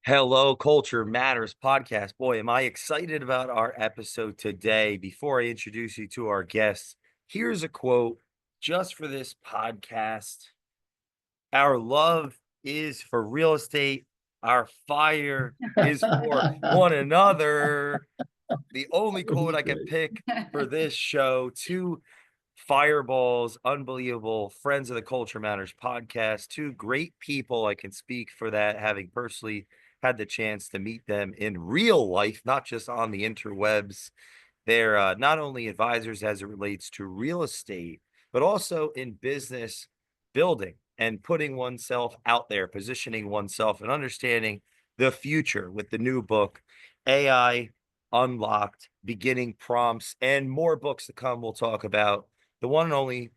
Hello, Culture Matters podcast. Boy, am I excited about our episode today. Before I introduce you to our guests, here's a quote just for this podcast. Our love is for real estate, our fire is for one another. The only That was quote I could great. pick for this show, two fireballs, unbelievable friends of the Culture Matters podcast, two great people. I can speak for that, having personally had the chance to meet them in real life, not just on the interwebs. They're not only advisors as it relates to real estate, but also in business building and putting oneself out there, positioning oneself and understanding the future with the new book, AI Unlocked, Beginning Prompts, and more books to come. We'll talk about the one and only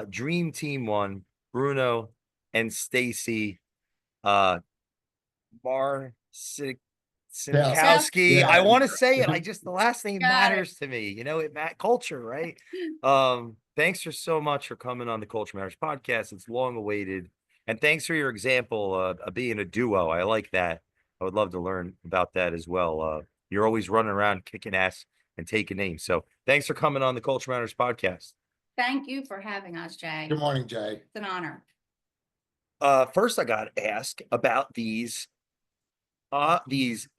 Dream Team One, Bruno and Stacie uh, Kowski. Marcinkowski. I Yeah. want to say it. I just the last name Got it. matters to me. Culture, right? Thanks for so much for coming on the Culture Matters podcast. It's long awaited, and thanks for your example of being a duo. I like that. I would love to learn about that as well. You're always running around kicking ass and taking names. So thanks for coming on the Culture Matters podcast. Thank you for having us, Jay. Good morning, Jay. It's an honor. First I got to ask about these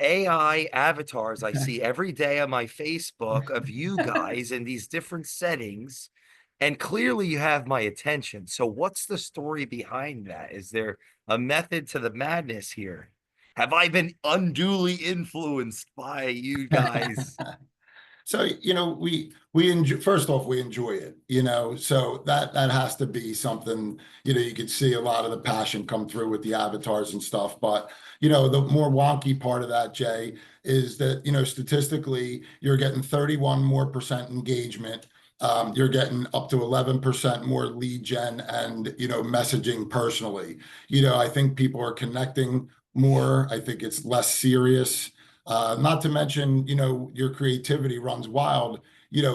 AI avatars I see every day on my Facebook of you guys in these different settings, and clearly you have my attention. So what's the story behind that? Is there a method to the madness here? Have I been unduly influenced by you guys? So, we enjoy, first off, we enjoy it, so that has to be something, you could see a lot of the passion come through with the avatars and stuff. But, the more wonky part of that, Jay, is that, statistically, you're getting 31% more engagement. You're getting up to 11% more lead gen and, messaging personally. I think people are connecting more. I think it's less serious. Not to mention, your creativity runs wild.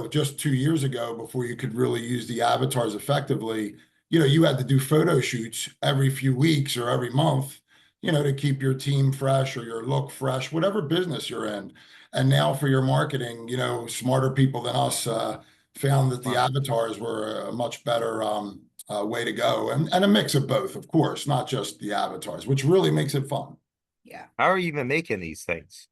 Just 2 years ago, before you could really use the avatars effectively, you had to do photo shoots every few weeks or every month, to keep your team fresh or your look fresh, whatever business you're in. And now for your marketing, smarter people than us found that the Wow. avatars were a much better way to go. And a mix of both, of course, not just the avatars, which really makes it fun. Yeah. How are you even making these things?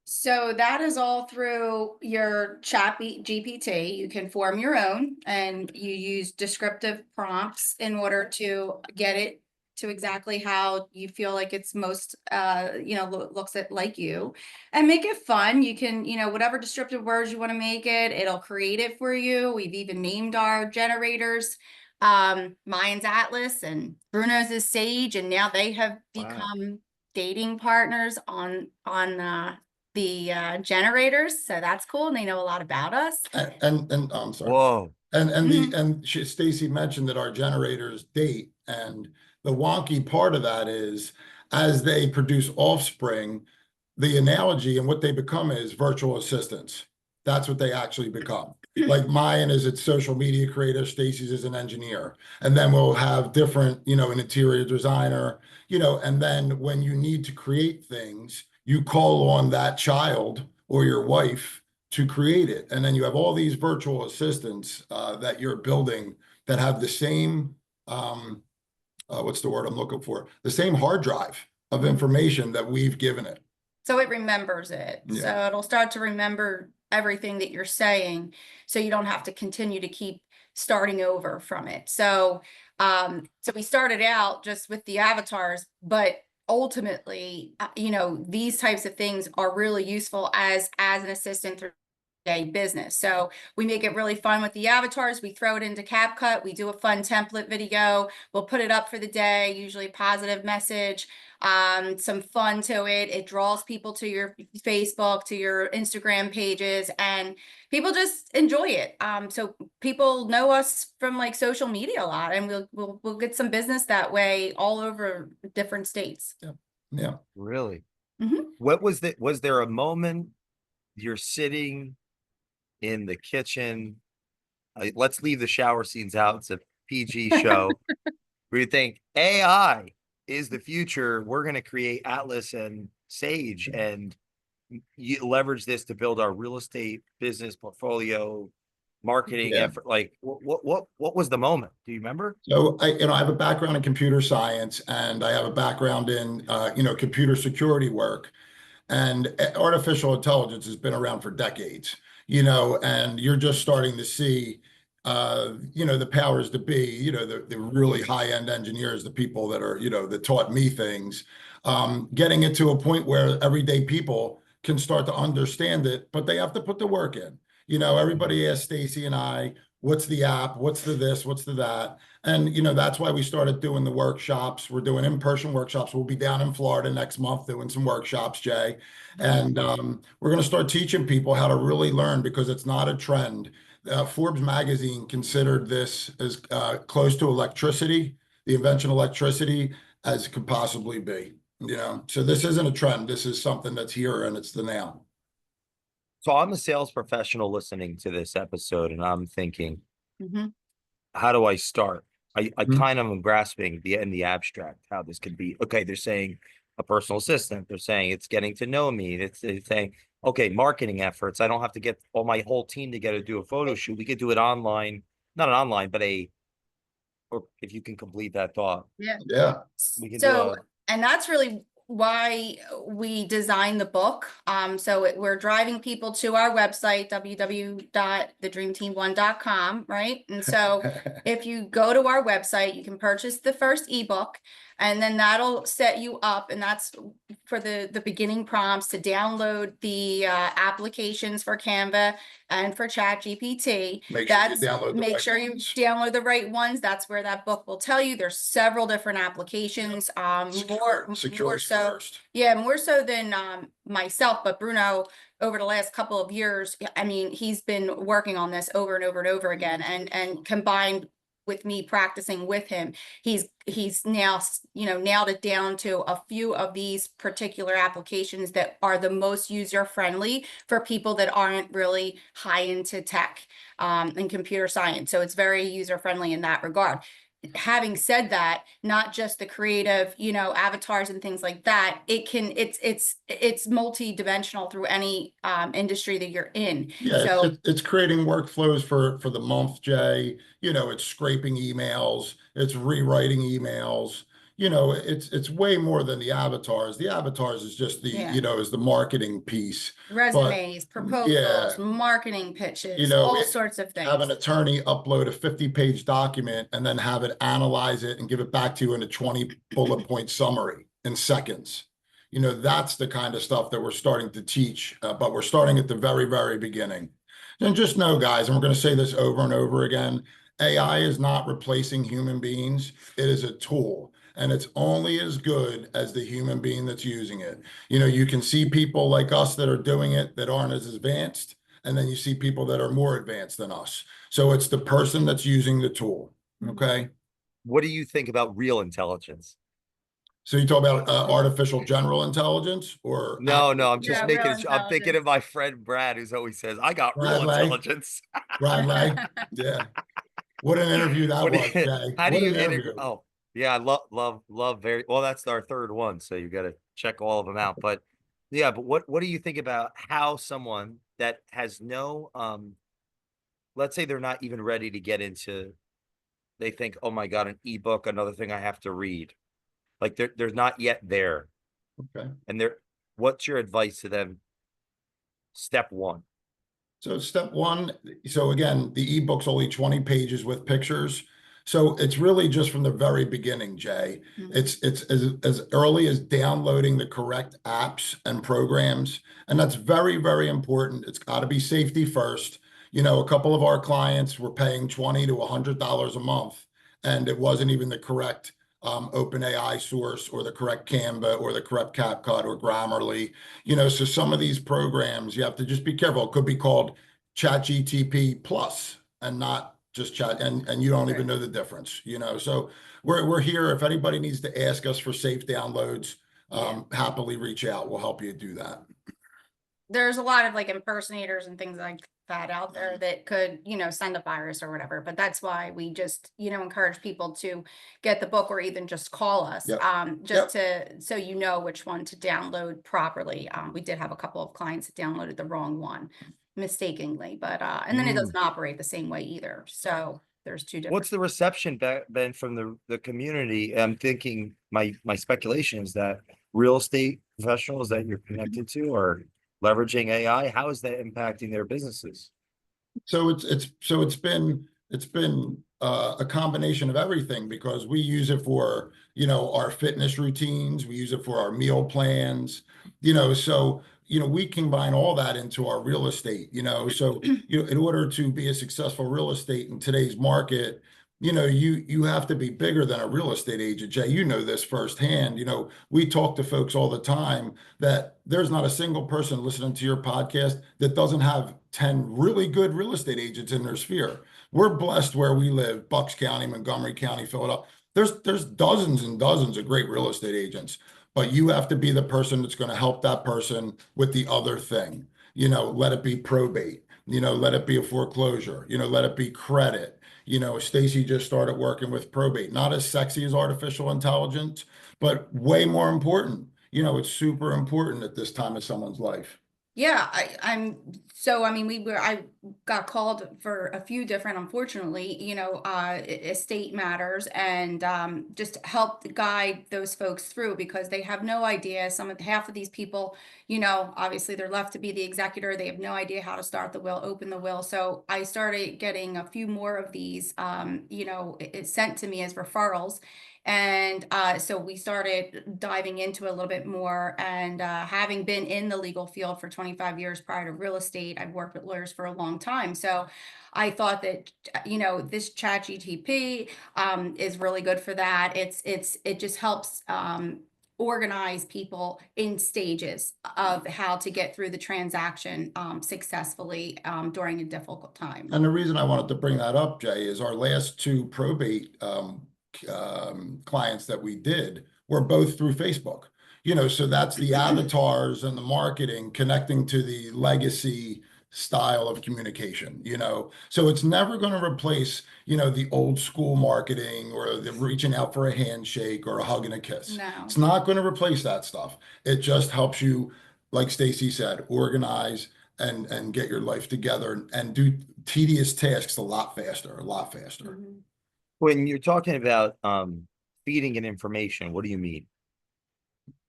So that is all through your chat GPT. You can form your own and you use descriptive prompts in order to get it to exactly how you feel like it's most, looks at like you, and make it fun. You can, whatever descriptive words you want to make it, it'll create it for you. We've even named our generators. Mine's Atlas and Bruno's is Sage, and now they have Wow. become dating partners on the generators, so that's cool, and they know a lot about us. And I'm sorry. Whoa. Stacy mentioned that our generators date, and the wonky part of that is as they produce offspring, the analogy and what they become is virtual assistants. That's what they actually become. Like mine is its social media creator, Stacy's is an engineer, and then we'll have different, an interior designer, and then when you need to create things, you call on that child or your wife to create it. And then you have all these virtual assistants that you're building that have the same, what's the word I'm looking for? The same hard drive of information that we've given it. So it remembers it. Yeah. So it'll start to remember everything that you're saying, so you don't have to continue to keep starting over from it. So we started out just with the avatars, but ultimately, these types of things are really useful as an assistant through day business. So we make it really fun with the avatars. We throw it into CapCut. We do a fun template video. We'll put it up for the day, usually positive message, some fun to it. It draws people to your Facebook, to your Instagram pages, and people just enjoy it. So people know us from like social media a lot, and we'll get some business that way all over different states. Yeah. Really? Mm-hmm. What was that? Was there a moment you're sitting in the kitchen? Let's leave the shower scenes out. It's a PG show. Where you think AI is the future. We're going to create Atlas and Sage and you leverage this to build our real estate business portfolio, marketing Yeah. effort. Like what was the moment? Do you remember? So I have a background in computer science, and I have a background in, computer security work. And artificial intelligence has been around for decades, and you're just starting to see, the powers to be, the really high-end engineers, the people that are, that taught me things, getting it to a point where everyday people can start to understand it, but they have to put the work in. Everybody asks Stacy and I, what's the app? What's the this? What's the that? And, that's why we started doing the workshops. We're doing in-person workshops. We'll be down in Florida next month doing some workshops, Jay. And we're going to start teaching people how to really learn, because it's not a trend. Forbes magazine considered this as close to electricity, the invention of electricity, as it could possibly be. So this isn't a trend. This is something that's here, and it's the now. So I'm a sales professional listening to this episode, and I'm thinking, Mhm. how do I start? I Mhm. kind of am grasping in the abstract how this could be. Okay, they're saying a personal assistant. They're saying it's getting to know me. It's saying, okay, marketing efforts. I don't have to get all my whole team together to do a photo shoot. We could do it online, not an online, but or if you can complete that thought, Yeah. Yeah. we can do So, a, and that's really why we designed the book. We're driving people to our website, www.thedreamteam1.com, right? And so if you go to our website, you can purchase the first ebook, and then that'll set you up. And that's for the beginning prompts to download the applications for Canva and for ChatGPT. Make sure you download the Make right sure you ones. download the right ones. That's where that book will tell you. There's several different applications. More Security so, first. yeah, more so than myself, but Bruno, over the last couple of years, I mean, he's been working on this over and over and over again, and combined with me practicing with him, he's now, nailed it down to a few of these particular applications that are the most user friendly for people that aren't really high into tech and computer science. So it's very user friendly in that regard. Having said that, not just the creative, avatars and things like that, it's multi-dimensional through any industry that you're in. Yeah, So it's creating workflows for the month, Jay. It's scraping emails, it's rewriting emails. It's way more than the avatars. The avatars is just yeah, is the marketing piece. But resumes, yeah, proposals, marketing pitches, all sorts of have an things. attorney upload a 50-page document and then have it analyze it and give it back to you in a 20 bullet point summary in seconds. That's the kind of stuff that we're starting to teach, but we're starting at the very, very beginning. And just know, guys, and we're going to say this over and over again, AI is not replacing human beings. It is a tool, and it's only as good as the human being that's using it. You can see people like us that are doing it that aren't as advanced, and then you see people that are more advanced than us. So it's the person that's using the tool. Okay. what do you think about real intelligence? So you talk about artificial general intelligence or No, I'm just Yeah, making real it. I'm thinking intelligence. of my friend Brad, who's always says, I got real Bradley? intelligence. Bradley? Yeah. What an interview that What do was, you, Jay. how do What you an integrate? interview. Oh, yeah, I love very well. That's our third one, so you got to check all of them out. But yeah, but what do you think about how someone that has no let's say they're not even ready to get into, they think, oh my God, an ebook, another thing I have to read. Like they're not yet there. Okay. And what's your advice to them? Step one. So step one, so again, the ebook's only 20 pages with pictures. So it's really just from the very beginning, Jay. It's as early as downloading the correct apps and programs. And that's very, very important. It's got to be safety first. A couple of our clients were paying $20 to $100 a month, and it wasn't even the correct OpenAI source or the correct Canva or the correct CapCut or Grammarly. So some of these programs, you have to just be careful. It could be called ChatGTP Plus and not just chat, and you don't even know the difference, So we're here. If anybody needs to ask us for safe downloads, happily reach out. We'll help you do that. there's a lot of like impersonators and things like that out there that could, send a virus or whatever. But that's why we just, encourage people to get the book or even just call us, Yep. just Yep. to, so which one to download properly. We did have a couple of clients that downloaded the wrong one mistakenly, but, and then it Mm. doesn't operate the same way either. So there's two different. What's the reception been from the community? I'm thinking my speculation is that real estate professionals that you're connected to are leveraging AI. How is that impacting their businesses? So it's been a combination of everything, because we use it for, our fitness routines, we use it for our meal plans, so we combine all that into our real estate, so in order to be a successful real estate in today's market, you have to be bigger than a real estate agent. Jay, you know this firsthand. We talk to folks all the time that there's not a single person listening to your podcast that doesn't have 10 really good real estate agents in their sphere. We're blessed where we live, Bucks County, Montgomery County, Philadelphia. There's dozens and dozens of great real estate agents, but you have to be the person that's going to help that person with the other thing. Let it be probate, let it be a foreclosure, let it be credit. Stacy just started working with probate, not as sexy as artificial intelligence, but way more important. It's super important at this time of someone's life. Yeah, I got called for a few different, unfortunately, estate matters, and just help guide those folks through, because they have no idea. Half of these people, obviously they're left to be the executor. They have no idea how to start the will, open the will. So I started getting a few more of these, it's sent to me as referrals. And so we started diving into it a little bit more. And having been in the legal field for 25 years prior to real estate, I've worked with lawyers for a long time. So I thought that, this chat GTP is really good for that. It just helps organize people in stages of how to get through the transaction successfully during a difficult time. And the reason I wanted to bring that up, Jay, is our last two probate clients that we did were both through Facebook. So that's the avatars and the marketing connecting to the legacy style of communication. So it's never going to replace, the old school marketing or the reaching out for a handshake or a hug and a kiss. No. It's not going to replace that stuff. It just helps you, like Stacy said, organize and get your life together and do tedious tasks a lot faster, a lot faster. Mhm. When you're talking about feeding and information, what do you mean?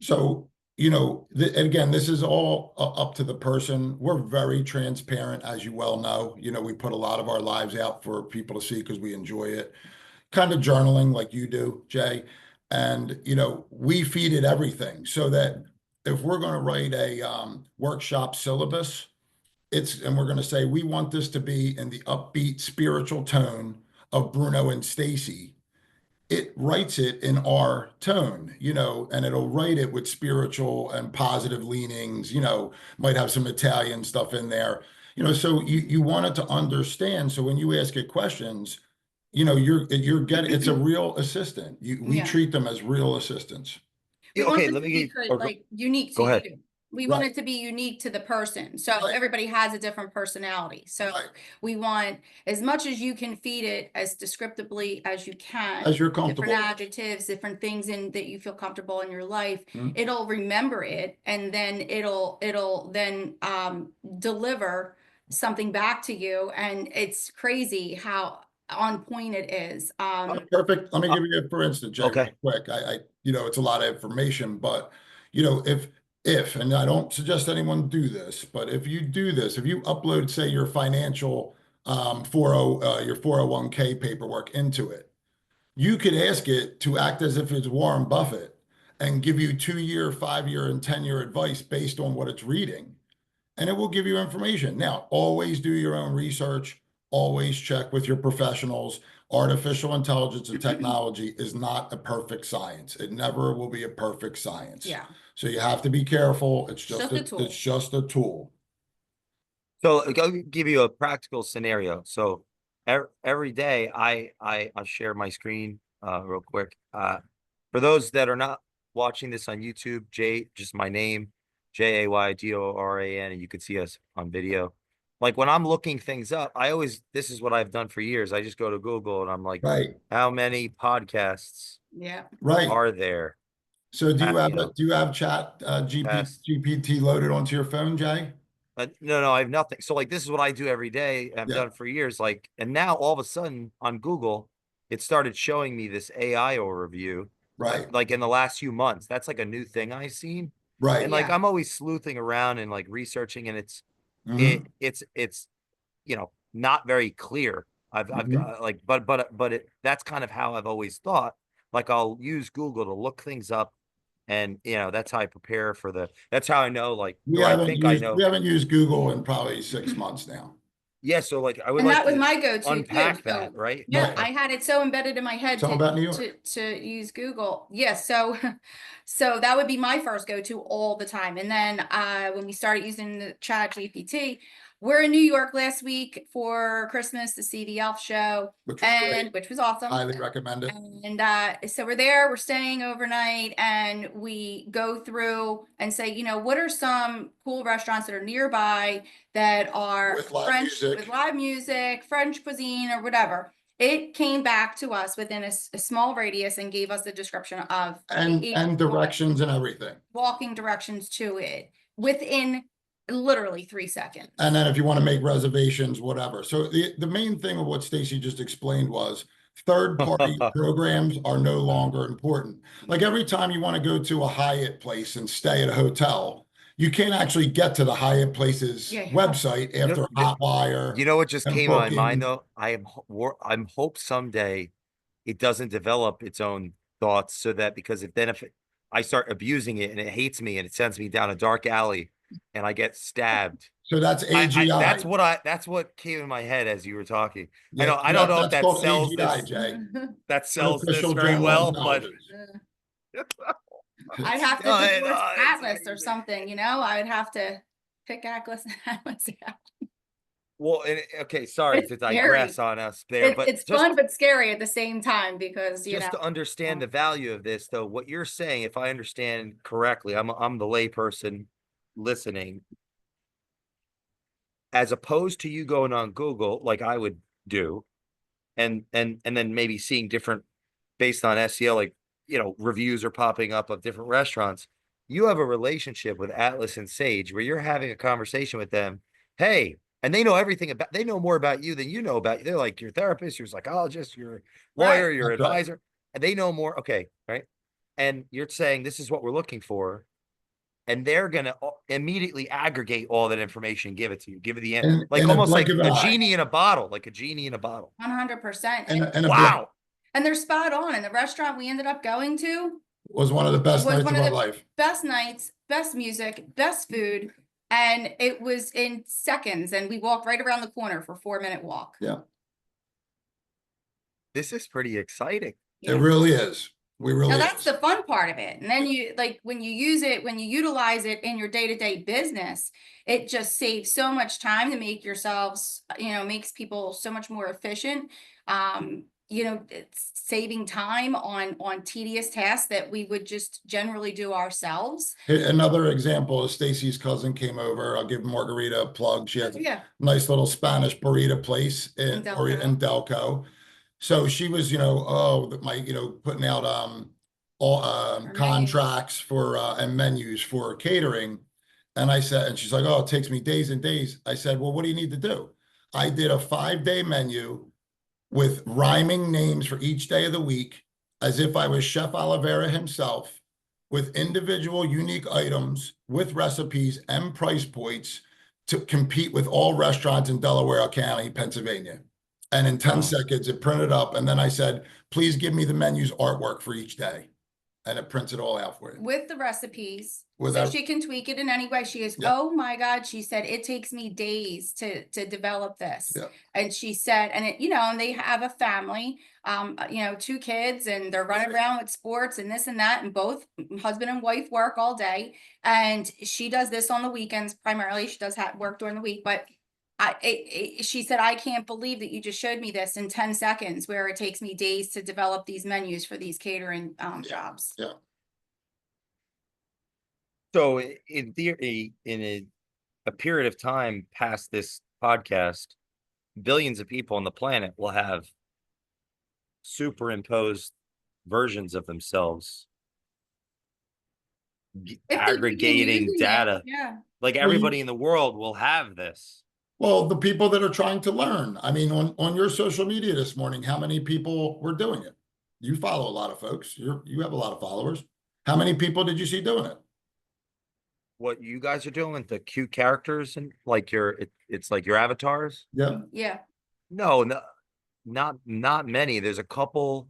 So, again, this is all up to the person. We're very transparent, as you well know. We put a lot of our lives out for people to see because we enjoy it. Kind of journaling like you do, Jay. And, we feed it everything so that if we're going to write a workshop syllabus, and we're going to say, we want this to be in the upbeat spiritual tone of Bruno and Stacie. It writes it in our tone, and it'll write it with spiritual and positive leanings, might have some Italian stuff in there, so you want it to understand. So when you ask it questions, you're getting, it's a real assistant. We Yeah. treat them as real assistants. We Okay, want it let to me be get, like unique go to ahead. you. We Right. want it to be unique to the person. So Right. everybody has a different personality. So Right. we want as much as you can feed it as descriptively as you can. As you're Different comfortable. adjectives, different things in that you feel comfortable in your life. Mhm. It'll remember it, and then it'll then deliver something back to you. And it's crazy how on point it is. Perfect. Let me give you, for instance, Jay, Okay. real quick. It's a lot of information, but and I don't suggest anyone do this, but if you do this, if you upload, say, your financial your 401k paperwork into it, you could ask it to act as if it's Warren Buffett and give you 2-year, 5-year, and 10-year advice based on what it's reading, and it will give you information. Now, always do your own research, always check with your professionals. Artificial intelligence and technology is not a perfect science. It never will be a perfect science. Yeah. So you have to be careful. It's Just a tool. It's just a tool. So I'll give you a practical scenario. So every day I'll share my screen real quick. For those that are not watching this on YouTube, Jay, just my name, JAYGORAN, and you could see us on video. Like when I'm looking things up, this is what I've done for years. I just go to Google and I'm like, Right, how many podcasts Yeah. right. are there? So You know, do you have chat past. GPT loaded onto your phone, Jay? No, I have nothing. So like this is what I do every day. I've Yeah, done for years. Like, and now all of a sudden on Google, it started showing me this AI overview. right, Like in the last few months. That's like a new thing I've seen. And right. like Yeah. I'm always sleuthing around and like researching, and Hmm. it's not very clear. I've Hmm. got like that's kind of how I've always thought. Like I'll use Google to look things up, and that's how I prepare for that's how I know, like, or I think I We know. haven't used Google in probably 6 months now. Yeah, so like I would And like that was to my go-to too. unpack that, So right? yeah, Right. I had it so embedded in my head Tell them about New York. to use Google. Yes, so so that would be my first go-to all the time. And then when we started using the Chat GPT, we're in New York last week for Christmas to see the Elf show, Which was and great. which was awesome. Highly recommend it. And so we're there, we're staying overnight, and we go through and say, what are some cool restaurants that are nearby that are With live French, music. with live music, French cuisine, or whatever. It came back to us within a small radius and gave us the description of And directions and everything. walking directions to it within literally 3 seconds. And then if you want to make reservations, whatever. So the main thing of what Stacy just explained was third-party programs are no longer important. Like every time you want to go to a Hyatt place and stay at a hotel, you can't actually get to the Hyatt place's Yeah. website after Hotwire You know what just and came to my mind booking. though? I'm hope someday it doesn't develop its own thoughts, so that because if I start abusing it and it hates me and it sends me down a dark alley and I get stabbed. So that's I AGI. that's what came in my head as you were talking. Yeah, I don't know if that's that called sells AGI, this Jay. this Artificial very General well, but Intelligence. I'd have to no, divorce it's Atlas or amazing. something, I would have to pick Atlas out. Well, okay, sorry It's to scary. digress on us there, but It's fun but scary at the same time because, just to understand the value of this, though, what you're saying, if I understand correctly, I'm the layperson listening, as opposed to you going on Google like I would do, and then maybe seeing different based on SEO, like reviews are popping up of different restaurants. You have a relationship with Atlas and Sage where you're having a conversation with them. Hey, and they know more about you than you know about you. They're like your therapist, your psychologist, your right. lawyer, your That's right. advisor, and they know more. Okay, right. And you're saying this is what we're looking for, and they're gonna immediately aggregate all that information, give it to you, give it like In a almost blink like of an a eye. genie in a bottle, like a genie in a bottle. 100%. In a blink. Wow. And they're spot on. And the restaurant we ended up going to Was one of the best was nights one of of our the life. best nights, best music, best food. And it was in seconds. And we walked right around the corner for a 4-minute walk. Yeah, This is pretty exciting. it really is. We Now really that's is. the fun part of it. And then when you use it, when you utilize it in your day-to-day business, it just saves so much time to make yourselves, makes people so much more efficient. It's saving time on tedious tasks that we would just generally do ourselves. Another example is Stacy's cousin came over. I'll give Margarita a plug. She has a Yeah. nice little Spanish burrito place in Delco. So she was, putting out all contracts for and menus for catering. And I said, and she's like, oh, it takes me days and days. I said, well, what do you need to do? I did a 5-day menu with rhyming names for each day of the week, as if I was Chef Oliveira himself, with individual unique items, with recipes and price points to compete with all restaurants in Delaware County, Pennsylvania. And in 10 seconds, it printed up. And then I said, please give me the menu's artwork for each day. And it prints it all out for you. With the recipes. So she can tweak it in any way. She goes, oh my God. She said, it takes me days to develop this. Yeah. And she said, and and they have a family, 2 kids, and they're running around with sports and this and that. And both husband and wife work all day. And she does this on the weekends primarily. She does work during the week, but she said, I can't believe that you just showed me this in 10 seconds, where it takes me days to develop these menus for these catering jobs. Yeah. So in theory, in a period of time past this podcast, billions of people on the planet will have superimposed versions of themselves If they begin aggregating using it, data. yeah. Like Well, everybody in the world will have this. well, the people that are trying to learn. I mean, on your social media this morning, how many people were doing it? You follow a lot of folks. You have a lot of followers. How many people did you see doing it? What you guys are doing, the cute characters and like it's like your avatars. Yeah, Yeah. No, no, not many. There's a couple,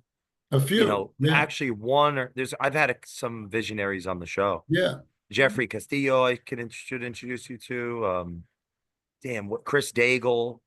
a few. Yeah, actually one or there's I've had some visionaries on the show. yeah. Jeffrey Castillo, I should introduce you to. Damn, what Chris Daigle,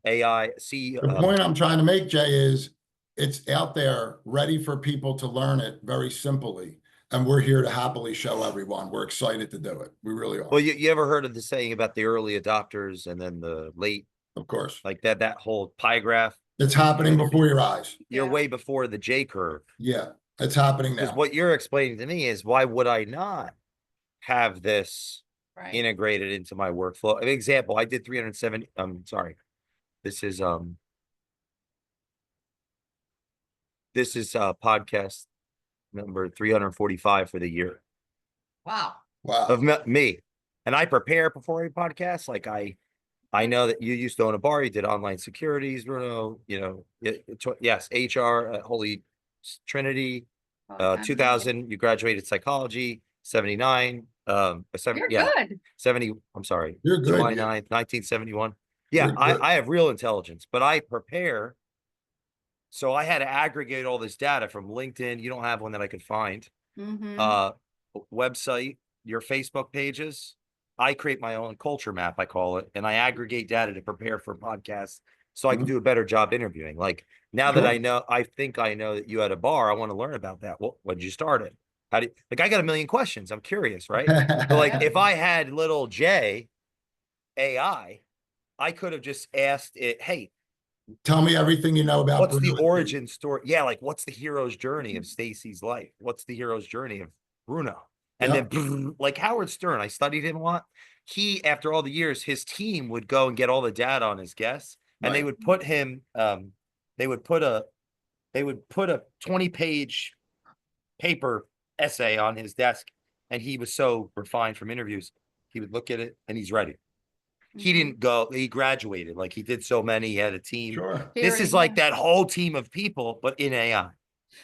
AI, see, The point I'm trying to make, Jay, is it's out there ready for people to learn it very simply. And we're here to happily show everyone. We're excited to do it. We really are. well, you ever heard of the saying about the early adopters and then the late, Of course. like that whole pie graph? It's happening before your eyes. You're Yeah. way before the J curve. Yeah, it's happening Because now. what you're explaining to me is why would I not have this Right. integrated into my workflow? An example, I did 370. Sorry, this is podcast number 345 for the year Wow. Wow. of me, and I prepare before every podcast. Like I know that you used to own a bar, you did online securities, Bruno. Yes, HR at Holy Trinity. Well, 2000, you graduated psychology. 79, You're yeah, good. 70. I'm sorry, You're good. July Yeah. 9th, 1971. Yeah, You're good. I have real intelligence, but I prepare. So I had to aggregate all this data from LinkedIn. You don't have one that I could find. Mm-hmm. Website, your Facebook pages. I create my own culture map, I call it, and I aggregate data to prepare for podcasts so I can Mhm. do a better job interviewing. Like now that Sure. I think I know that you had a bar, I want to learn about that. When did you start it? How do you, like I got a million questions. I'm curious, right? So like if I had little J I could have just asked it, hey, Tell me everything you know about what's the Bruno and Stacie. origin story? Yeah, like what's the hero's journey of Stacy's life? What's the hero's journey of Bruno? And Yeah. then like Howard Stern, I studied him a lot. He, after all the years, his team would go and get all the data on his guests, and they Right. would put him, they would put a 20-page paper essay on his desk, and he was so refined from interviews. He would look at it and he's ready. He Mm-hmm. didn't go, he graduated, like he did so many, he had a team. Sure. This is like that whole team of people, but in AI.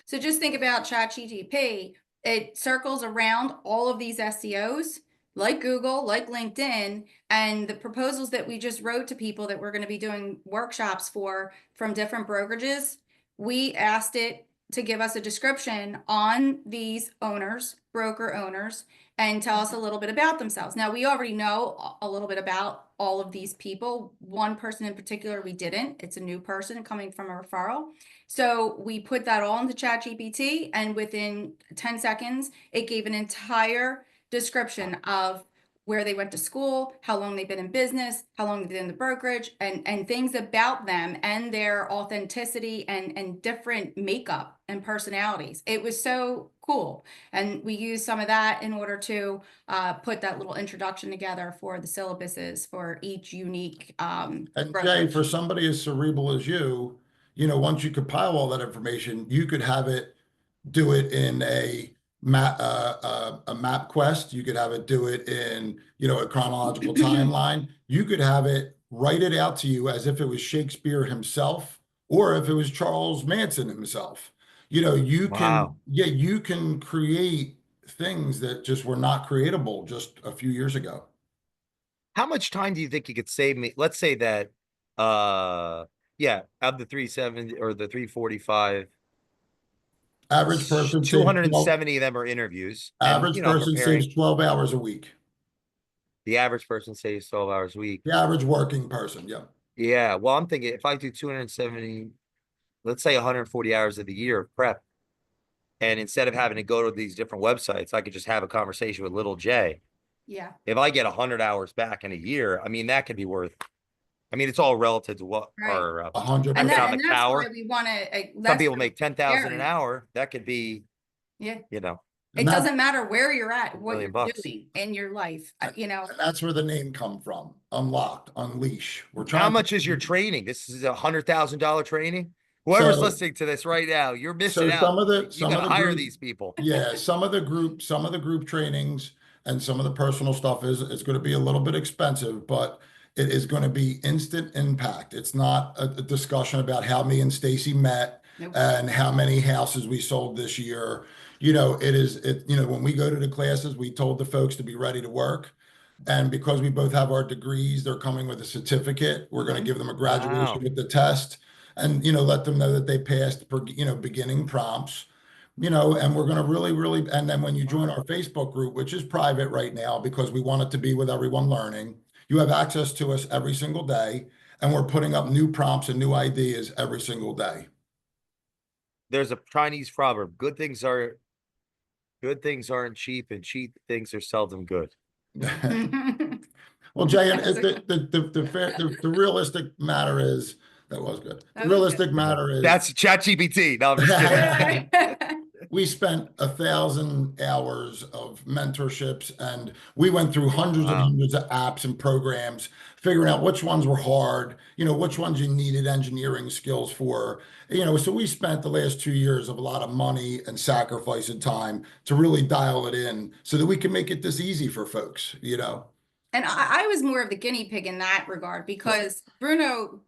So just think about ChatGPT. It circles around all of these SEOs like Google, like LinkedIn, and the proposals that we just wrote to people that we're going to be doing workshops for from different brokerages. We asked it to give us a description on these owners, broker owners, and tell us a little bit about themselves. Now, we already know a little bit about all of these people. One person in particular, we didn't. It's a new person coming from a referral. So we put that all into ChatGPT, and within 10 seconds, it gave an entire description of where they went to school, how long they've been in business, how long they've been in the brokerage, and things about them and their authenticity and different makeup and personalities. It was so cool. And we used some of that in order to put that little introduction together for the syllabuses for each unique And Jay, brokerage. for somebody as cerebral as you know, once you compile all that information, you could have it do it in a map quest. You could have it do it in, you know, a chronological timeline. You could have it write it out to you as if it was Shakespeare himself, or if it was Charles Manson himself. You know, you can, Wow. yeah, you can create things that just were not creatable just a few years ago. How much time do you think you could save me? Let's say that, yeah, of the 370 or the 345, Average person saves 270 of them are interviews. And, average person saves preparing 12 hours a week. the average person saves 12 hours a week. The average working person, yeah. Yeah. Well, I'm thinking if I do 270, let's say 140 hours of the year of prep, and instead of having to go to these different websites, I could just have a conversation with little J. Yeah. If I get 100 hours back in a year, I mean, that could be worth, I mean, it's all relative to what Right. our 100%. And economic that's power. why we want to. Some people make 10,000 an hour. That could be, Yeah. you know, And It doesn't matter where you're at, what Million you're bucks. doing in your life, you know. and that's where the name come from. Unlocked, unleash. We're How trying much is your to, training? This is $100,000 training. Whoever's so, listening to this right now, you're missing so out. some of the, You some got of to the hire group, these people. yeah, some of the group trainings and some of the personal stuff is going to be a little bit expensive, but it is going to be instant impact. It's not a discussion about how me and Stacy met Nope. and how many houses we sold this year. You know, you know, when we go to the classes, we told the folks to be ready to work. And because we both have our degrees, they're coming with a certificate. We're going to give them a Wow. graduation with the test and, you know, let them know that they passed, you know, beginning prompts, you know, and we're going to really, and then when you join our Facebook group, which is private right now because we want it to be with everyone learning, you have access to us every single day. And we're putting up new prompts and new ideas every single day. There's a Chinese proverb: good things aren't cheap, and cheap things are seldom good. Well, Jay, and That's the realistic matter is that was good. The That was good. realistic matter is That's ChatGPT. No, I'm just kidding. Right. we spent 1,000 hours of mentorships, and we went through hundreds and Wow. hundreds of apps and programs, figuring out which ones were hard, you know, which ones you needed engineering skills for, you know. So we spent the last 2 years of a lot of money and sacrifice and time to really dial it in so that we can make it this easy for folks, you know. And I was more of the guinea pig in that regard because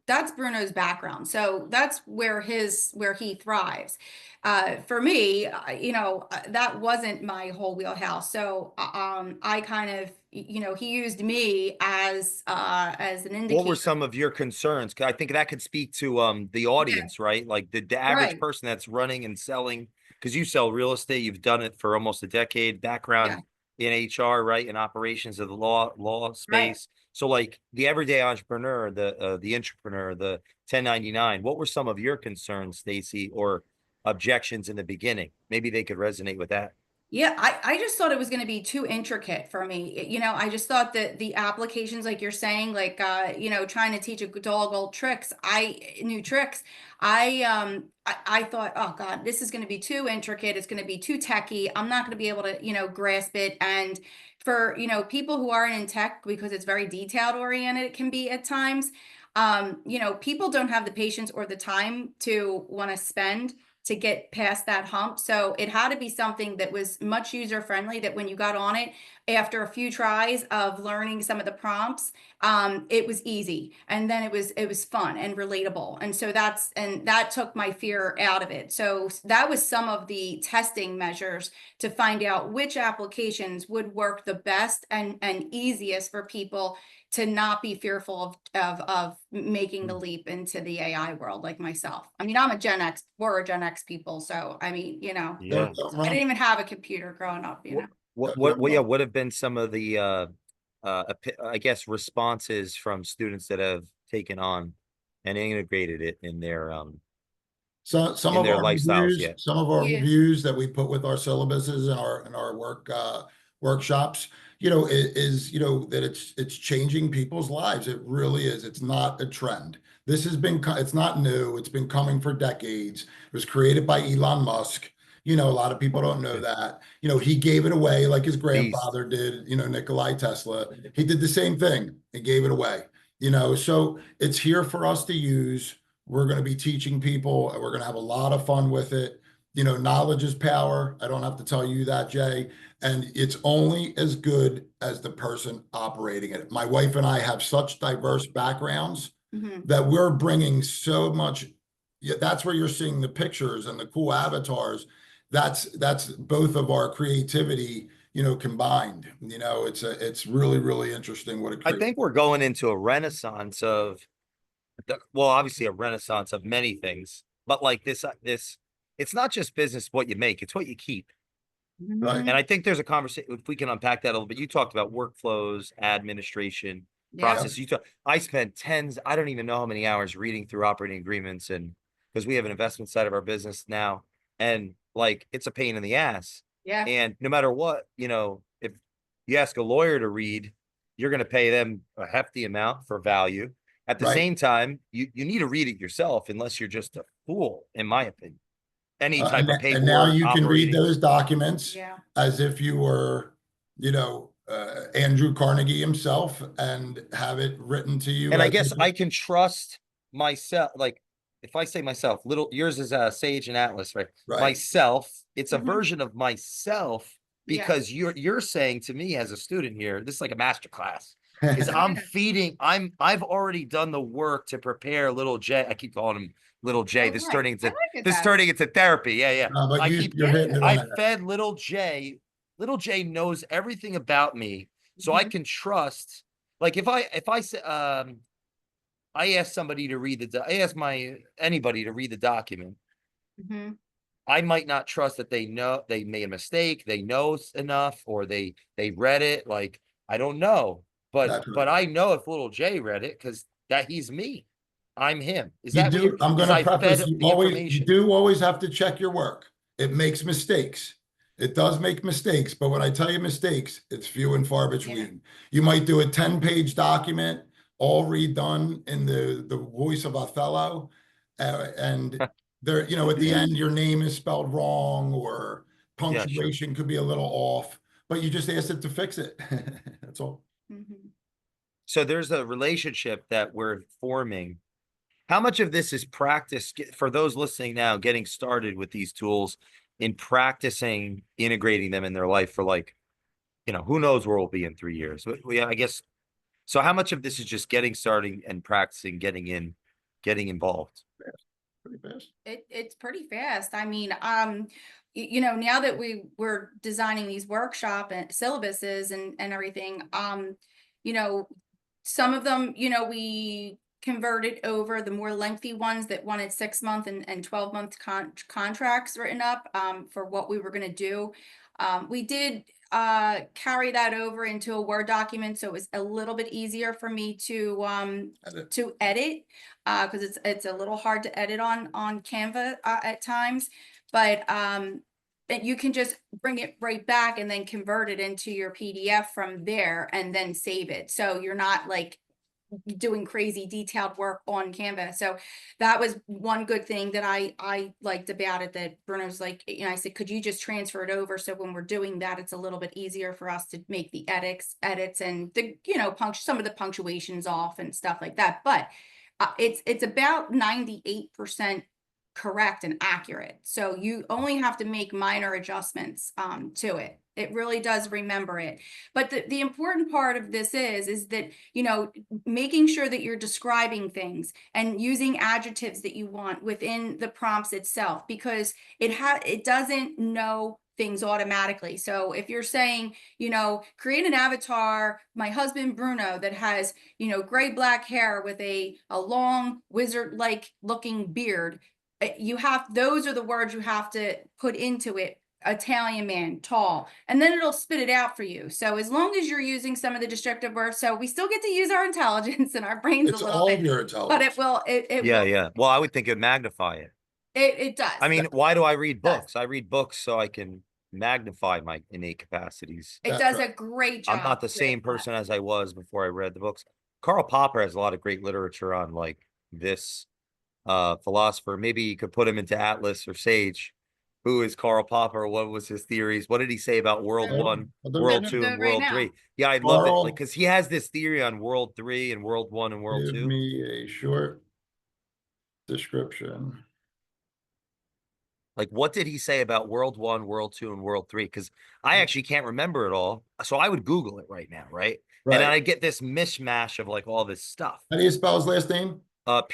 that's Bruno's background. So that's where he thrives. For me, you know, that wasn't my whole wheelhouse. So I kind of, you know, he used me as an What were indicator. some of your concerns? 'Cause I think that could speak to the Yeah, audience, right? Like the average right. person that's running and selling, because you sell real estate, you've done it for almost a decade, Yeah, background in HR, right? In operations of the law right. space. So like the everyday entrepreneur, the entrepreneur, the 1099, what were some of your concerns, Stacy, or objections in the beginning? Maybe they could resonate with that. Yeah, I just thought it was going to be too intricate for me. You know, I just thought that the applications, like you're saying, like you know, trying to teach a dog old tricks, new tricks. I thought, oh God, this is going to be too intricate. It's going to be too techy. I'm not going to be able to, you know, grasp it. And for, you know, people who aren't in tech, because it's very detailed oriented, it can be at times. You know, people don't have the patience or the time to want to spend to get past that hump. So it had to be something that was much user friendly, that when you got on it, after a few tries of learning some of the prompts, it was easy. And then it was fun and relatable. And so that took my fear out of it. So that was some of the testing measures to find out which applications would work the best and easiest for people to not be fearful of making the leap into the AI world like myself. I mean, I'm a Gen X, we're a Gen X people. So, I mean, you know, Yeah. I didn't even have a computer growing up, you know. Yeah, what have been some of the I guess responses from students that have taken on and integrated it So some in of their our lifestyles reviews, yet? some of our Yeah. reviews that we put with our syllabuses and our workshops, you know, is you know that it's changing people's lives. It really is. It's not a trend. This has been it's not new. It's been coming for decades. It was created by Elon Musk. You know, a lot of people don't know that. You know, he gave it away like his Beast. grandfather did. You know, Nikolai Tesla. He did the same thing. He gave it away. You know, so it's here for us to use. We're going to be teaching people, and we're going to have a lot of fun with it. You know, knowledge is power. I don't have to tell you that, Jay. And it's only as good as the person operating it. My wife and I have such diverse backgrounds Mhm. that we're bringing so much. Yeah, that's where you're seeing the pictures and the cool avatars. That's both of our creativity, you know, combined. You know, it's really interesting what it I creates. think we're going into a renaissance of well, obviously a renaissance of many things, but like this, it's not just business what you make, it's what you keep. Right. And Mhm. I think there's a conversation, if we can unpack that a little bit. You talked about workflows, administration, Yeah. process. I spent tens, I don't even know how many hours reading through operating agreements, and because we have an investment side of our business now, and like it's a pain in the ass. Yeah. And no matter what, you know, if you ask a lawyer to read, you're going to pay them a hefty amount for value. At the Right. same time, you need to read it yourself, unless you're just a fool, in my opinion. any And, type of and now paperwork you can read operating. those documents Yeah. as if you were, Andrew Carnegie himself, and have it written to you And I as guess if I can trust myself. Like if I say myself, yours is Sage and Atlas, right? right. Myself, it's a Mhm. version of myself Yeah. because you're saying to me as a student here, this is like a master class. Is Yeah. I've already done the work to prepare little J. I keep calling him little J. Oh, right. I like it This that turning into therapy. Yeah, yeah. But I keep you're hitting it on I that. fed little J. Little J knows everything about me, so I Mhm. can trust. Like if I say I ask somebody to read I ask anybody to read the document. Mhm. I might not trust that they know they made a mistake, they know enough, or they read it. Like I don't know, That's but right. I know if little J read it because that he's me, I'm him. Is You that what do, you're? I'm going Because to I preface, fed the you information. do always have to check your work. It makes mistakes. It does make mistakes, but when I tell you mistakes, it's few and far between. You might do a 10-page document, all redone in the voice of Othello. And there, at the end, your name is spelled wrong, or Yeah, sure. punctuation could be a little off, but you just asked it to fix it. That's all. Mhm. So there's a relationship that we're forming. How much of this is practice for those listening now, getting started with these tools in practicing integrating them in their life for like, who knows where we'll be in 3 years? I guess. So how much of this is just getting started and practicing, getting involved? Pretty fast. It's pretty fast. I mean, now that we're designing these workshop and syllabuses and everything, you know, some of them, we converted over the more lengthy ones that wanted 6 month and 12-month contracts written up, for what we were going to do. We did carry that over into a Word document, so it was a little bit easier for me to edit, because it's a little hard to edit on Canva at times, but you can just bring it right back and then convert it into your PDF from there and then save it. So you're not like doing crazy detailed work on Canva. So that was one good thing that I liked about it, that Bruno's like, I said, could you just transfer it over? So when we're doing that, it's a little bit easier for us to make the edits and the, some of the punctuations off and stuff like that. But it's about 98% correct and accurate. So you only have to make minor adjustments to it. It really does remember it. But the important part of this is that, making sure that you're describing things and using adjectives that you want within the prompts itself, because it doesn't know things automatically. So if you're saying, create an avatar, my husband Bruno, that has, gray black hair with a long wizard-like looking beard, those are the words you have to put into it. Italian man, tall, and then it'll spit it out for you. So as long as you're using some of the descriptive words, so we still get to use our intelligence and our brains It's a little all bit, of your but intelligence. it will, it Yeah, will, yeah. Well, I would think it'd magnify it. it does. I mean, why do I read does. books? I read books so I can magnify my innate capacities. It That's does right. a great I'm not job the with same that. person as I was before I read the books. Karl Popper has a lot of great literature on like this philosopher. Maybe you could put him into Atlas or Sage. Who is Karl Popper? What was his theories? What did he say about World So One, I'll World let's Two, do and it right World now. Three? Yeah, I love it. Like, Carl, because he has this theory on World Three and World One and World give Two. me a short description. Like, what did he say about World One, World Two, and World Three? Because I actually can't remember it all. So I would Google it right now, right? And then Right. I get this mishmash of like all this stuff. How do you spell his last name? Popper.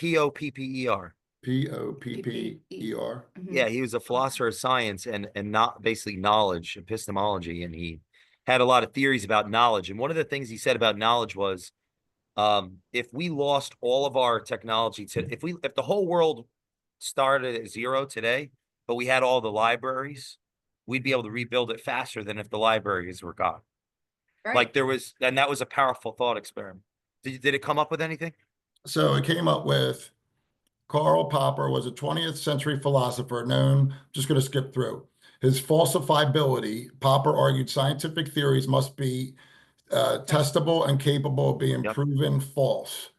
Popper. Yeah, he was a philosopher of science and not basically knowledge, epistemology, and he had a lot of theories about knowledge. And one of the things he said about knowledge was, if we lost all of our technology if the whole world started at zero today, but we had all the libraries, we'd be able to rebuild it faster than if the libraries were gone. Right. And that was a powerful thought experiment. Did it come up with anything? So it came up with Karl Popper was a 20th century philosopher known, just going to skip through. His falsifiability, Popper argued scientific theories must be testable and capable of being Yep. proven false.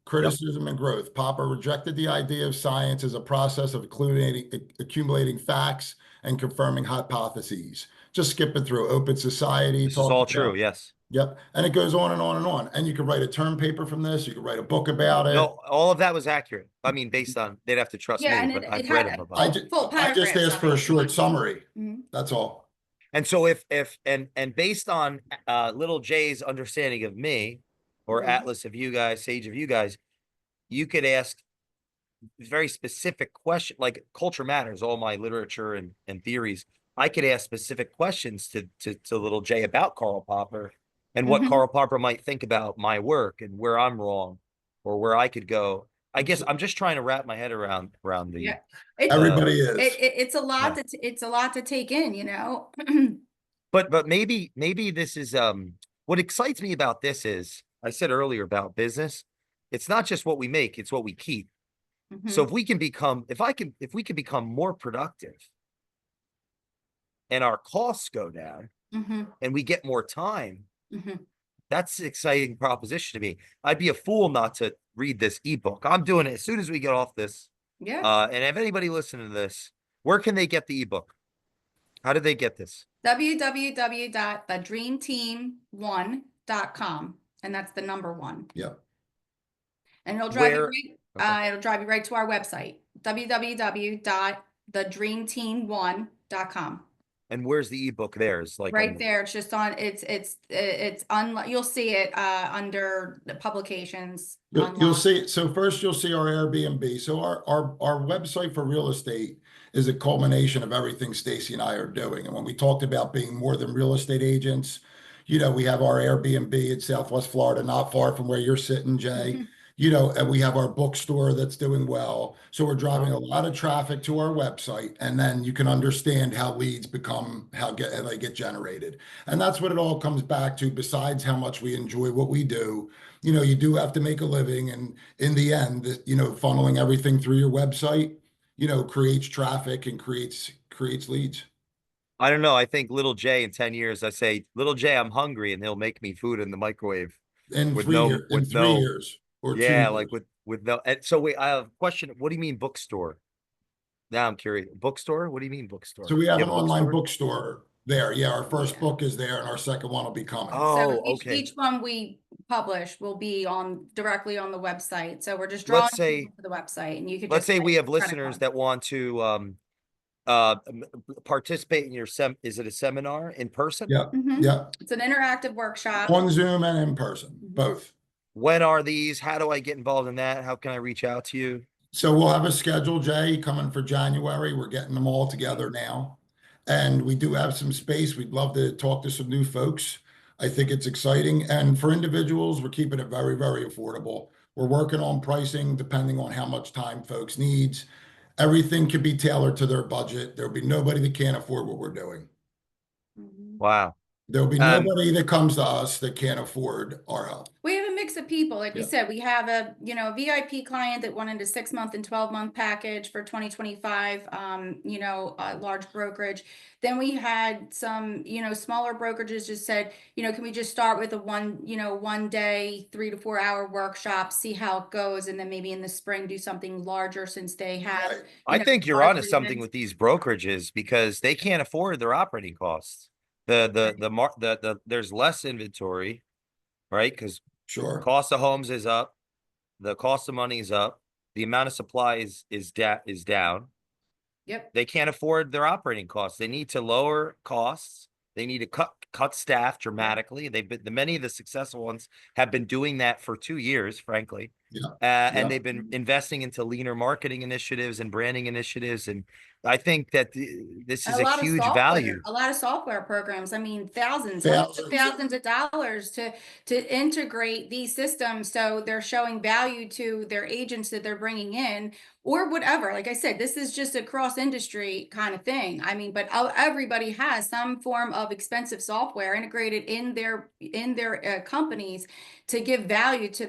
criticism, and growth. Popper rejected the idea of science as a process of accumulating facts and confirming hypotheses. Just skipping through open society, This is talked all true. about. Yes. Yep. And it goes on and on and on. And you could write a term paper from this. You could write a book about it. No, all of that was accurate. I mean, based on, they'd have to trust Yeah, me, and but it I've read had them a about I it. just, full I just paragraphs asked of for a it. short summary. Mhm. That's all. And so and based on little J's understanding of me, or Mhm. Atlas of you guys, Sage of you guys, you could ask very specific question, like culture matters, all my literature and theories. I could ask specific questions to little J about Karl Popper and what Mhm. Karl Popper might think about my work and where I'm wrong or where I could go. I guess I'm just trying to wrap my head around the Yeah. It, Everybody is. it's a lot yeah. it's a lot to take in, you know. But maybe this is what excites me about this is I said earlier about business. It's not just what we make, it's what we keep. So Mhm. if we can become, if we can become more productive and our costs go down Mhm. and we get more time, Mhm. that's an exciting proposition to me. I'd be a fool not to read this ebook. I'm doing it as soon as we get off this. Yeah. And if anybody listening to this, where can they get the ebook? How did they get this? www.thedreamteam1.com, and that's the number 1. Yep. And it'll drive you Where? right, it'll drive you right to our website, www.thedreamteam1.com. And where's the ebook there? Is like Right there. It's just on, you'll see it under the publications You'll online. see. So first you'll see our Airbnb. So our website for real estate is a culmination of everything Stacy and I are doing. And when we talked about being more than real estate agents, we have our Airbnb in Southwest Florida, not far from where you're sitting, Jay. And we have our bookstore that's doing well. So we're driving a lot of traffic to our website, and then you can understand how leads become, how they get generated. And that's what it all comes back to, besides how much we enjoy what we do. You do have to make a living, and in the end, funneling everything through your website, creates traffic and creates leads. I don't know. I think little J in 10 years, I say, little J, I'm hungry, and he'll make me food in the microwave In with 3 years, in with 3 no, years or yeah, 2 years. like with no. And so wait, I have a question. What do you mean bookstore? Now I'm curious. Bookstore? What do you mean bookstore? So we have You an have a online bookstore? bookstore there. Yeah, our first Yeah. book is there, and our second one will be coming. So Oh, each okay. one we publish will be directly on the website. So we're just drawing Let's say, people to the website, and you could let's just say we have credit listeners card. that want to participate in your is it a seminar in person? Yeah, Mhm. yeah. It's an interactive workshop. On Zoom and in person, both. When are these? How do I get involved in that? How can I reach out to you? So we'll have a schedule, Jay, coming for January. We're getting them all together now. And we do have some space. We'd love to talk to some new folks. I think it's exciting. And for individuals, we're keeping it very, very affordable. We're working on pricing depending on how much time folks needs. Everything can be tailored to their budget. There'll be nobody that can't afford what we're doing. Mhm. Wow. There'll be nobody that comes to us that can't afford our help. We have a mix of people. Like we Yeah. said, we have a VIP client that wanted a 6-month and 12-month package for 2025, a large brokerage. Then we had some, smaller brokerages just said, can we just start with a 1 day, 3 to 4 hour workshop, see how it goes, and then maybe in the spring do something larger, since they have, Right. I think you're larger onto something events. with these brokerages because they can't afford their operating costs. There's less inventory, right? Because Sure. cost of homes is up, the cost of money is up, the amount of supply is down. Yep. They can't afford their operating costs. They need to lower costs. They need to cut staff dramatically. Many of the successful ones have been doing that for 2 years, frankly. Yeah. And Yeah. they've been investing into leaner marketing initiatives and branding initiatives. And I think that this is a huge value. A lot of software programs. I mean, thousands of dollars to integrate these systems, so they're showing value to their agents that they're bringing in, or whatever. Like I said, this is just a cross industry kind of thing. I mean, but everybody has some form of expensive software integrated in their companies to give value to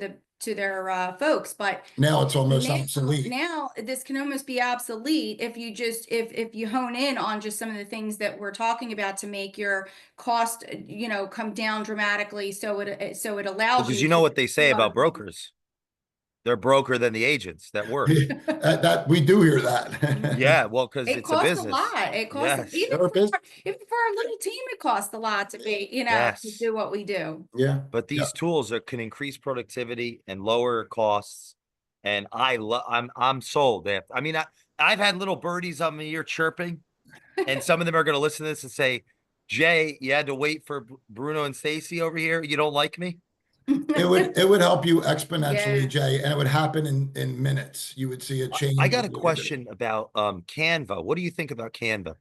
their folks. But Now it's almost obsolete. now this can almost be obsolete if you just if you hone in on just some of the things that we're talking about to make your cost come down dramatically, so it allows Because you you know to what they say do other about things. brokers. They're broker than the agents that work. That we do hear that. Yeah, well, because It it's a costs a business. lot. It costs, Yes. even They're a for, business. even for our little team, it costs a lot to be, to Yes. do what we do. Yeah. But these tools can increase productivity and lower costs. And I'm sold. I mean, I've had little birdies on my ear chirping, and some of them are going to listen to this and say, Jay, you had to wait for Bruno and Stacie over here. You don't like me? It would help you exponentially, Yeah. Jay, and it would happen in minutes. You would see a change. I got a in what you're doing. question about Canva. What do you think about Canva?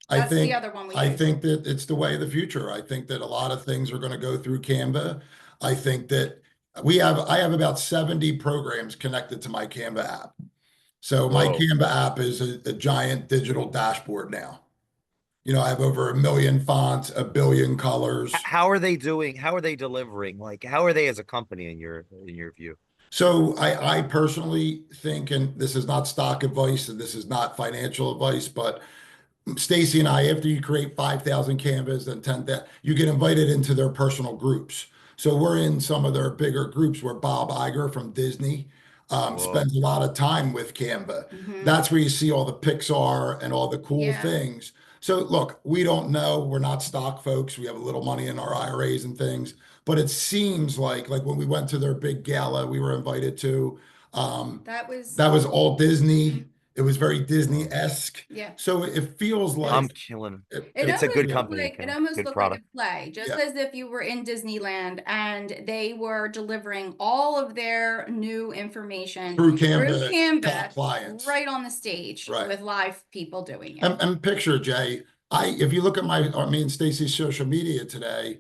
I That's the think other one we I use. think that it's the way of the future. I think that a lot of things are going to go through Canva. I think that I have about 70 programs connected to my Canva app. So my Whoa. Canva app is a giant digital dashboard now. I have over 1 million fonts, 1 billion colors. How are they doing? How are they delivering? Like, how are they as a company in your view? So I personally think, and this is not stock advice and this is not financial advice, but Stacy and I, after you create 5,000 canvas and 10,000, you get invited into their personal groups. So we're in some of their bigger groups where Bob Iger from Disney Whoa. spends a lot of time with Canva. Mhm. That's where you see all the Pixar and all the cool Yeah. things. So look, we don't know. We're not stock folks. We have a little money in our IRAs and things, but it seems like when we went to their big gala, we were invited to. That was, That was all Disney. It was very Disney-esque. yeah. So it feels like I'm killing. it, It It's a almost good yeah, looked company. like, it Okay. almost Good looked like product. a play, just Yeah. as if you were in Disneyland and they were delivering all of their new information through through Canva, top Canva clients. right on the stage Right. with live people doing it. And picture, Jay, if you look at me and Stacy's social media today,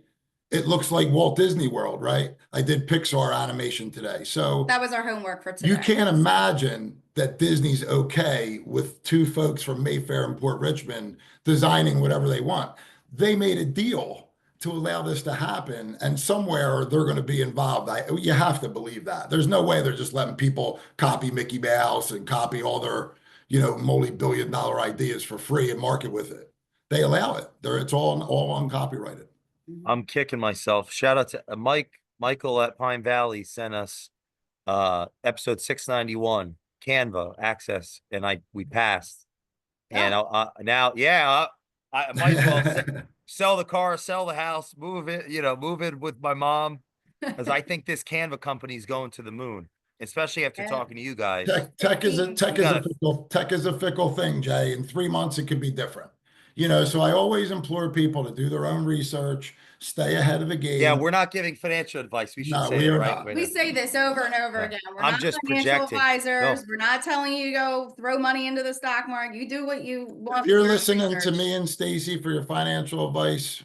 it looks like Walt Disney World, right? I did Pixar animation today. So That was our homework for today. you can't imagine that Disney's okay with two folks from Mayfair and Port Richmond designing whatever they want. They made a deal to allow this to happen, and somewhere they're going to be involved. You have to believe that. There's no way they're just letting people copy Mickey Mouse and copy all their, multi-billion-dollar ideas for free and market with it. They allow it. It's all uncopyrighted. I'm kicking myself. Shout out to Michael at Pine Valley sent us episode 691 Canva access, and we passed. And now, yeah, I might as well sell the car, sell the house, move it, move it with my mom, because I think this Canva company is going to the moon, especially after Yeah. talking to you guys. Tech is a You fickle thing, Jay. In 3 months, it could be different. So I always implore people to do their own research, stay ahead of the game. Yeah, we're not giving financial advice. We should No, say we that, are right? not. Right We now. say this over and over Yeah. again. We're I'm not just financial projecting. advisors. No. We're not telling you to go throw money into the stock market. You do what you want. If you're listening to me and Stacy for your financial advice,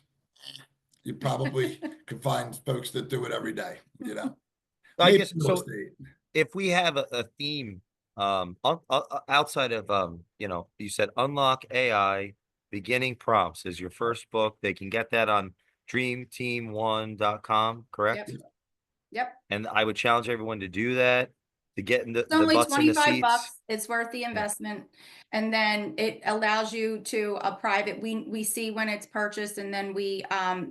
you probably can find folks that do it every day, I Maybe guess real so. estate. If we have a theme, outside of, you said Unlock AI, Beginning Prompts is your first book. They can get that on dreamteam1.com, correct? Yep. Yep. And I would challenge everyone to do that, to get in the It's only butts in the 25 seats. bucks. It's worth the investment. And then it allows you to a private, we see when it's purchased, and then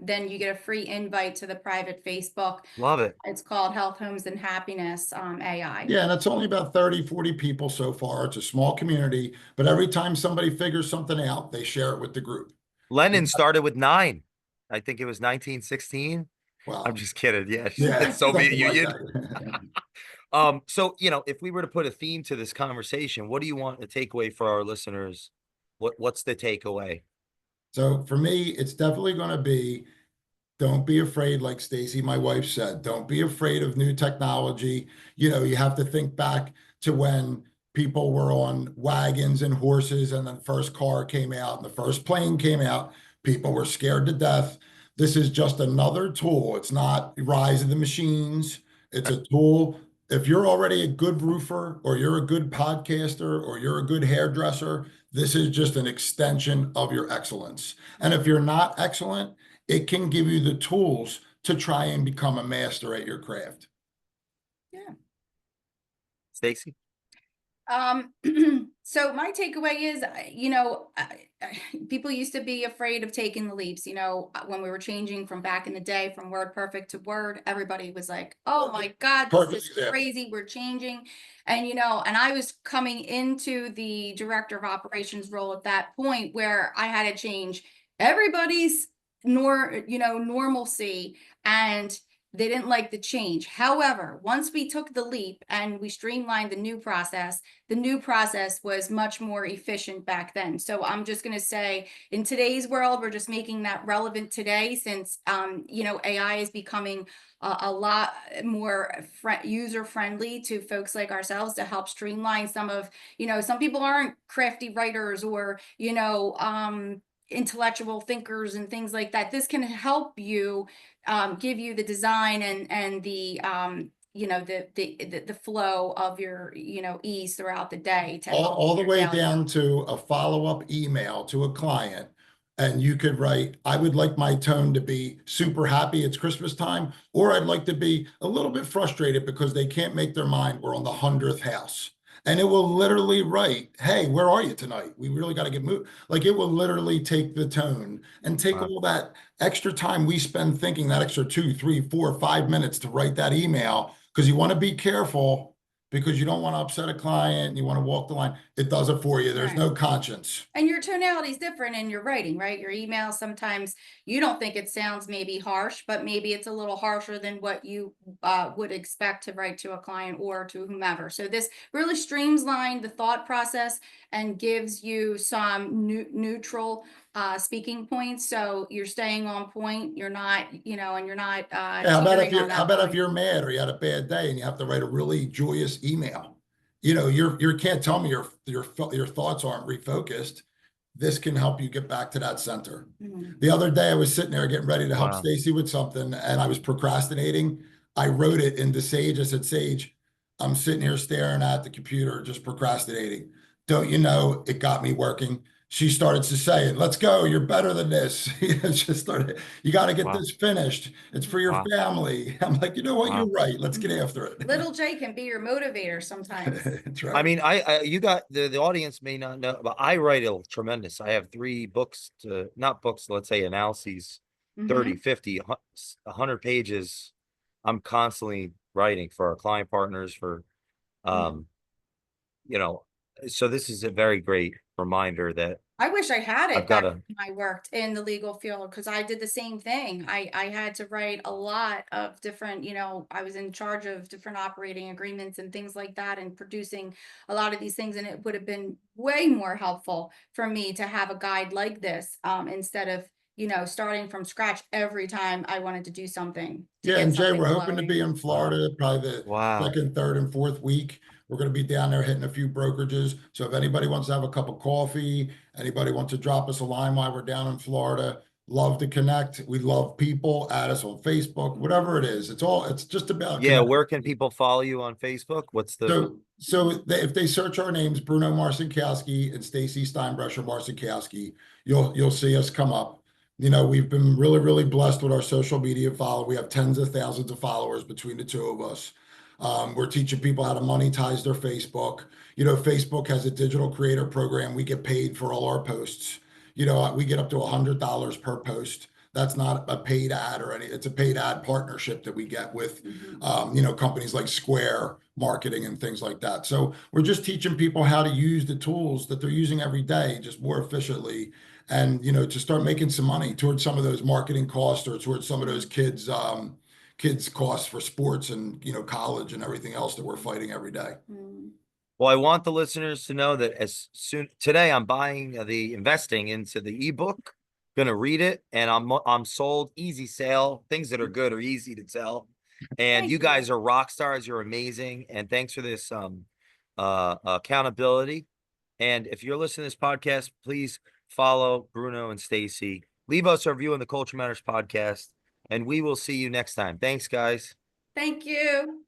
then you get a free invite to the private Facebook. Love it. It's called Health, Homes, and Happiness AI. Yeah, and it's only about 30, 40 people so far. It's a small community, but every time somebody figures something out, they share it with the group. Lenin started with 9. I think it was 1916. Wow. I'm just kidding. Yeah. Yeah, Soviet something like Union. that. So, if we were to put a theme to this conversation, what do you want to take away for our listeners? What's the takeaway? So for me, it's definitely going to be, don't be afraid, like Stacy, my wife, said, don't be afraid of new technology. You have to think back to when people were on wagons and horses and the first car came out and the first plane came out. People were scared to death. This is just another tool. It's not rise of the machines. It's a tool. If you're already a good roofer, or you're a good podcaster, or you're a good hairdresser, this is just an extension of your excellence. And if you're not excellent, it can give you the tools to try and become a master at your craft. Yeah. Stacy? So my takeaway is, people used to be afraid of taking the leaps, when we were changing from back in the day from WordPerfect to Word, everybody was like, oh my God, this Perfect is example. crazy. We're changing. And, and I was coming into the director of operations role at that point where I had to change everybody's normalcy, and they didn't like the change. However, once we took the leap and we streamlined the new process was much more efficient back then. So I'm just going to say, in today's world, we're just making that relevant today, since AI is becoming a lot more user friendly to folks like ourselves, to help streamline some of, some people aren't crafty writers or intellectual thinkers and things like that. This can help you, give you the design and the the flow of your ease throughout the day to help All the your way daily down to a follow-up email to a client. And you could write, I would like my tone to be super happy, it's Christmas time, or I'd like to be a little bit frustrated because they can't make their mind, we're on the 100th house. And it will literally write, hey, where are you tonight? We really got to get moved. Like, it will literally take the tone and take Wow. all that extra time we spend thinking, that extra 2, 3, 4, 5 minutes to write that email, because you want to be careful, because you don't want to upset a client. You want to walk the line. It does it for you. There's Right. no conscience. And your tonality is different in your writing, right? Your email, sometimes you don't think it sounds maybe harsh, but maybe it's a little harsher than what you would expect to write to a client or to whomever. So this really streamlines the thought process and gives you some neutral speaking points. So you're staying on point. You're not, and you're not Yeah, teetering on how that about if line. you're mad or you had a bad day and you have to write a really joyous email? You can't tell me your thoughts aren't refocused. This can help you get back to that center. Mhm. The other day I was sitting there getting ready to help Wow. Stacy with something, and I was procrastinating. I wrote it into Sage. I said, Sage, I'm sitting here staring at the computer, just procrastinating. Don't you know, it got me working. She started to say it. Let's go. You're better than this. Just started. You got to get Wow. this finished. It's for your Wow. family. I'm like, you know what? You're Wow. right. Let's get after it. Little J can be your motivator sometimes. That's I right. mean, you got the audience may not know, but I write a tremendous. I have 3 books to, not books, let's say analyses, 30, Mhm. 50, 100 pages. I'm constantly writing for our client partners for, Mhm. um, you know, so this is a very great reminder that I wish I had I've it got back to, when I worked in the legal field, because I did the same thing. I had to write a lot of different, I was in charge of different operating agreements and things like that, and producing a lot of these things. And it would have been way more helpful for me to have a guide like this, instead of, starting from scratch every time I wanted to do something to Yeah, get and Jay, something we're hoping to be flowing. in wow, Florida probably the wow, second, third, and fourth week. We're going to be down there hitting a few brokerages. So if anybody wants to have a cup of coffee, anybody wants to drop us a line while we're down in Florida, love to connect. We love people. Add us on Facebook, whatever it is. It's just about yeah. connecting. Where can people follow you on Facebook? What's the, If they search our names, Bruno Marcinkowski and Stacy Steinbrecher Marcinkowski, you'll see us come up. We've been really, really blessed with our social media follow. We have tens of thousands of followers between the two of us. We're teaching people how to monetize their Facebook. Facebook has a digital creator program. We get paid for all our posts. We get up to $100 per post. That's not a paid ad or any, it's a paid ad partnership that we get with, Mhm. companies like Square Marketing and things like that. So we're just teaching people how to use the tools that they're using every day, just more efficiently. And, to start making some money towards some of those marketing costs or towards some of those kids costs for sports and, college and everything else that we're fighting every day. Mm. well, I want the listeners to know that as soon today I'm buying the investing into the ebook, gonna read it, and I'm sold. Easy sale. Things that are good are easy to tell. And you Thank you. guys are rock stars. You're amazing. And thanks for this accountability. And if you're listening to this podcast, please follow Bruno and Stacie. Leave us a review on the Culture Matters podcast, and we will see you next time. Thanks, guys. Thank you.